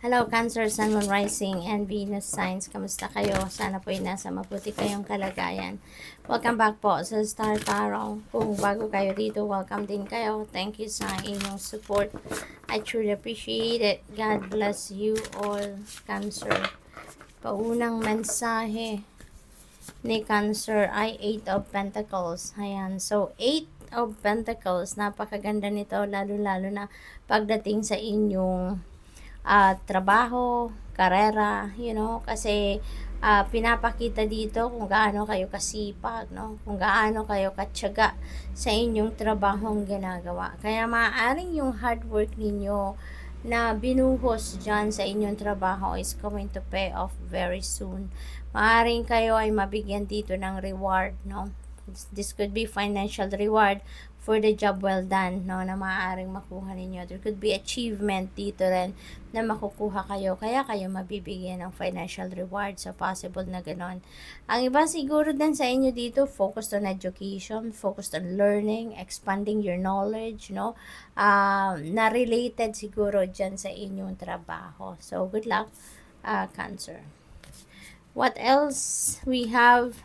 Hello, Cancer, Sun, Moon, Rising, and Venus signs. Kamusta kayo? Sana po ay nasa mabuti kayong kalagayan. Welcome back po sa Star Tarot. Kung bago kayo dito, welcome din kayo. Thank you sa inyong support. I truly appreciate it. God bless you all, Cancer. Paunang mensahe ni Cancer ay 8 of Pentacles. Ayan. So, 8 of Pentacles. Napakaganda nito, lalo-lalo na pagdating sa inyong trabaho, karera, kasi pinapakita dito kung gaano kayo kasipag, no? Kung gaano kayo katyaga sa inyong trabahong ginagawa. Kaya maaaring yung hard work ninyo na binuhos dyan sa inyong trabaho is going to pay off very soon. Maaaring kayo ay mabigyan dito ng reward, no? This could be financial reward for the job well done, no, na maaaring makuha ninyo. There could be achievement dito rin na makukuha kayo, kaya kayo mabibigyan ng financial reward. So, possible na ganon. Ang iba siguro din sa inyo dito, focused on education, focused on learning, expanding your knowledge, no, na related siguro dyan sa inyong trabaho. So, good luck, Cancer. What else? We have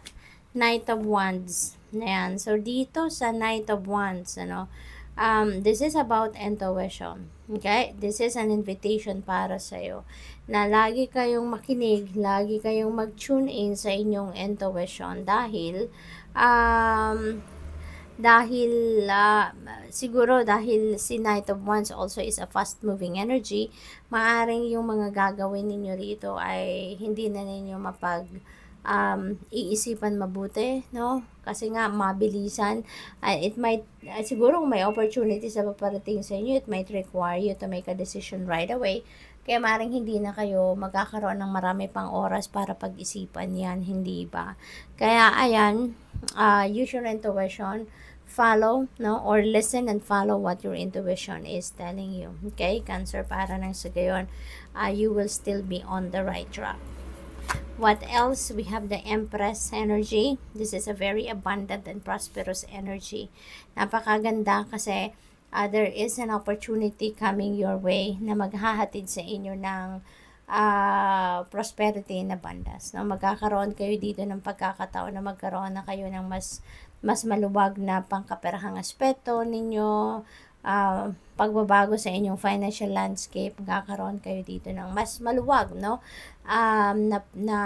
Knight of Wands. Ayan. So, dito sa Knight of Wands, this is about intuition. Okay? This is an invitation para sa'yo. Na lagi kayong makinig, lagi kayong mag-tune in sa inyong intuition. Siguro dahil si Knight of Wands also is a fast-moving energy, maaring yung mga gagawin ninyo rito ay hindi na ninyo iisipan mabuti, no? Kasi nga mabilisan, it might siguro kung may opportunity sa paparating sa inyo, it might require you to make a decision right away. Kaya maring hindi na kayo magkakaroon ng marami pang oras para pag-isipan yan, hindi ba? Kaya ayan, use your intuition, follow, no, or listen and follow what your intuition is telling you. Okay, Cancer, para nang sa gayon, you will still be on the right track. What else? We have the Empress energy. This is a very abundant and prosperous energy. Napakaganda kasi there is an opportunity coming your way na maghahatid sa inyo ng prosperity and abundance. No? Magkakaroon kayo dito ng pagkakataon na magkaroon na kayo ng mas maluwag na pangkaperahang aspeto ninyo, pagbabago sa inyong financial landscape, magkakaroon kayo dito ng mas maluwag, no? Na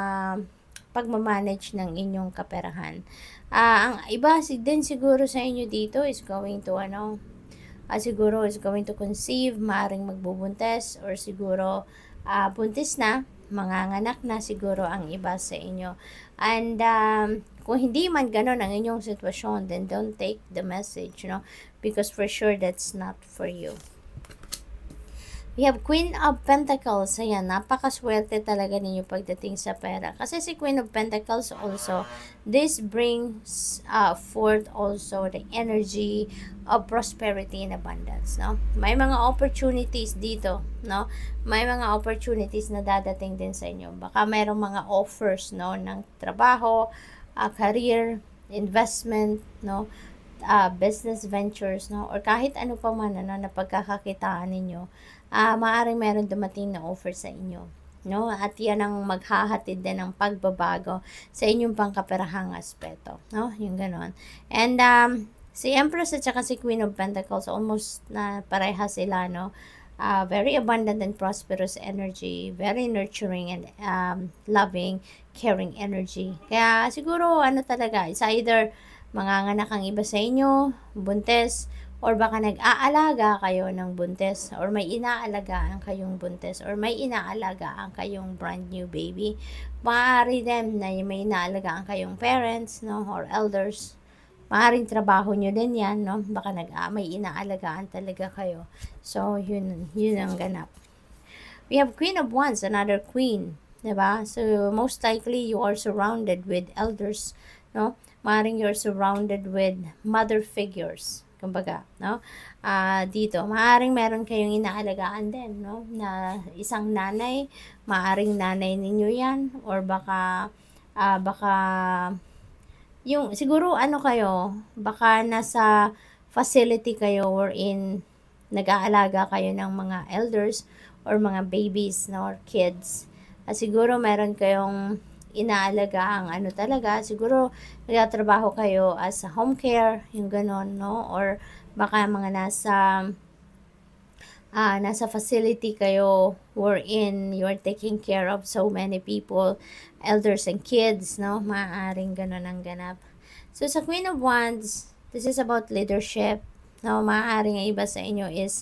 pagmamanage ng inyong kaperahan. Ang iba din siguro sa inyo dito is going to siguro is going to conceive, maaring magbubuntis, or siguro buntis na, manganganak na siguro ang iba sa inyo. And kung hindi man ganon ang inyong sitwasyon, then don't take the message, because for sure that's not for you. We have Queen of Pentacles. Ayan, napakaswerte talaga ninyo pagdating sa pera. Kasi si Queen of Pentacles also, this brings forth also the energy of prosperity and abundance, no? May mga opportunities dito, no? May mga opportunities na dadating din sa inyo. Baka mayroong mga offers, no, ng trabaho, career, investment, no? Business ventures, no, or kahit ano pa man na pagkakakitaan ninyo, maaaring meron dumating na offer sa inyo, no, at yan ang maghahatid din ng pagbabago sa inyong pangkaperahang aspeto, no, yung ganon. And si Empress at saka si Queen of Pentacles, almost na pareha sila, no. Very abundant and prosperous energy, very nurturing and loving, caring energy. Kaya siguro talaga, it's either manganganak ang iba sa inyo, buntis, or baka nag-aalaga kayo ng buntis, or may inaalagaan kayong buntis, or may inaalagaan kayong brand new baby. Maaari din na may inaalagaan kayong parents, no, or elders. Maaaring trabaho nyo din yan, no? Baka may inaalagaan talaga kayo. So, yun ang ganap. We have Queen of Wands, another queen, diba? So, most likely, you are surrounded with elders, no? Maaaring you're surrounded with mother figures, kumbaga, no? Dito, maaaring meron kayong inaalagaan din, no? Na isang nanay, maaaring nanay ninyo yan, or baka yung siguro kayo, baka nasa facility kayo wherein nag-aalaga kayo ng mga elders, or mga babies, no, or kids. Siguro meron kayong inaalaga ang ano talaga, siguro nagtatrabaho kayo as a home care, yung ganon, no, or baka mga nasa facility kayo wherein you're taking care of so many people, elders and kids, no, maaaring ganon ang ganap. So sa Queen of Wands, this is about leadership. No, maaaring ang iba sa inyo is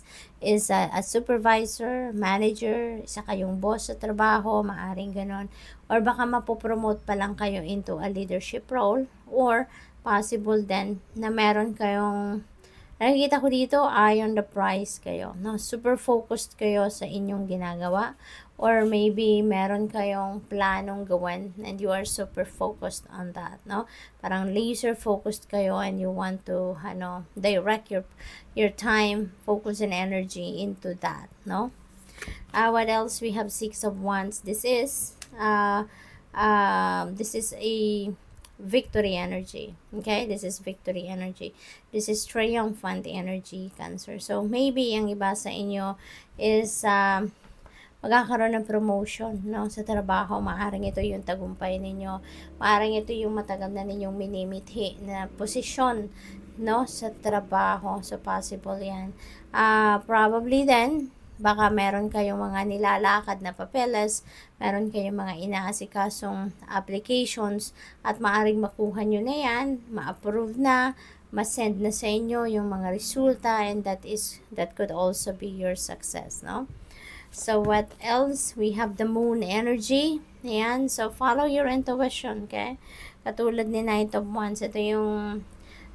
a supervisor, manager, isa kayong boss sa trabaho, maaaring ganon. Or baka mapopromote pa lang kayo into a leadership role, or possible then na meron kayong, nakikita ko dito, eye on the prize kayo, no? Super focused kayo sa inyong ginagawa, or maybe meron kayong planong gawin and you are super focused on that, no? Parang laser focused kayo and you want to direct your time, focus and energy into that, no? What else? We have Six of Wands. This is a victory energy. Okay, this is victory energy. This is triumphant energy, Cancer. So maybe ang iba sa inyo is magkakaroon ng promotion, no, sa trabaho. Maaring ito yung tagumpay ninyo, maaring ito yung matagal na ninyong minimithi na posisyon, no, sa trabaho. So possible yan. Probably then baka meron kayong mga nilalakad na papeles, meron kayong mga inaasikasong applications, at maaring makuha nyo na yan, ma-approve na, ma-send na sa inyo yung mga resulta, and that could also be your success, no? So what else? We have the Moon energy. Ayan, so follow your intuition, okay? Katulad ni Knight of Wands, ito yung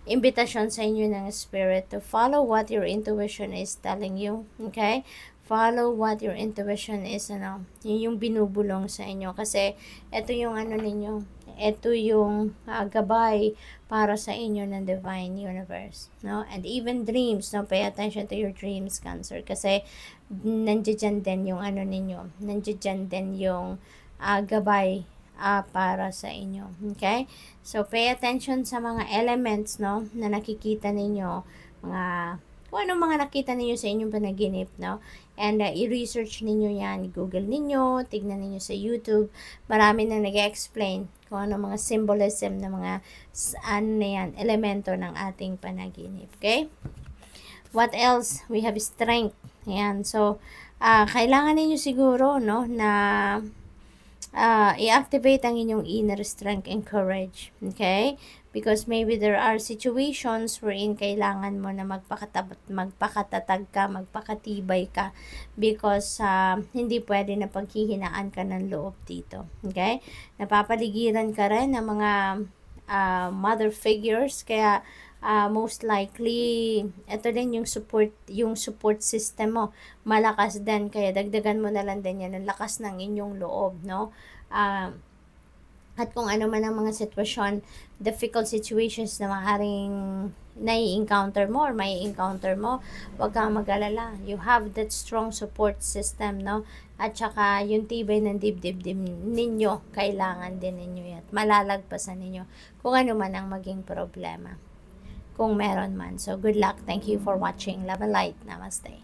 invitation sa inyo ng Spirit to follow what your intuition is telling you, okay? Follow what your intuition is, yun yung binubulong sa inyo. Kasi ito yung ninyo, ito yung gabay para sa inyo ng Divine Universe, no? And even dreams, no? Pay attention to your dreams, Cancer. Kasi nandiyan din yung ninyo, nandiyan din yung gabay para sa inyo, okay? So pay attention sa mga elements, no, na nakikita ninyo, kung anong mga nakita ninyo sa inyong panaginip, no? And i-research ninyo yan, Google ninyo, tignan ninyo sa YouTube. Marami na nag-explain kung ano mga symbolism na mga elemento ng ating panaginip, okay? What else? We have strength. Ayan, so kailangan ninyo siguro, no, na i-activate ang inyong inner strength and courage, okay? Because maybe there are situations wherein kailangan mo na magpakatatag ka, magpakatibay ka, because hindi pwede na paghihinaan ka ng loob dito, okay? Napapaligiran ka rin ng mga mother figures, kaya most likely ito din yung support system mo malakas din, kaya dagdagan mo na lang din yan ng lakas ng inyong loob, no? At kung ano man ang mga sitwasyon, difficult situations na maaaring nai-encounter mo or may encounter mo, huwag kang mag-alala. You have that strong support system, no? At saka yung tibay ng dibdib ninyo, kailangan din ninyo yan. Malalagpasan ninyo kung ano man ang maging problema, kung meron man. So good luck. Thank you for watching. Love and light. Namaste.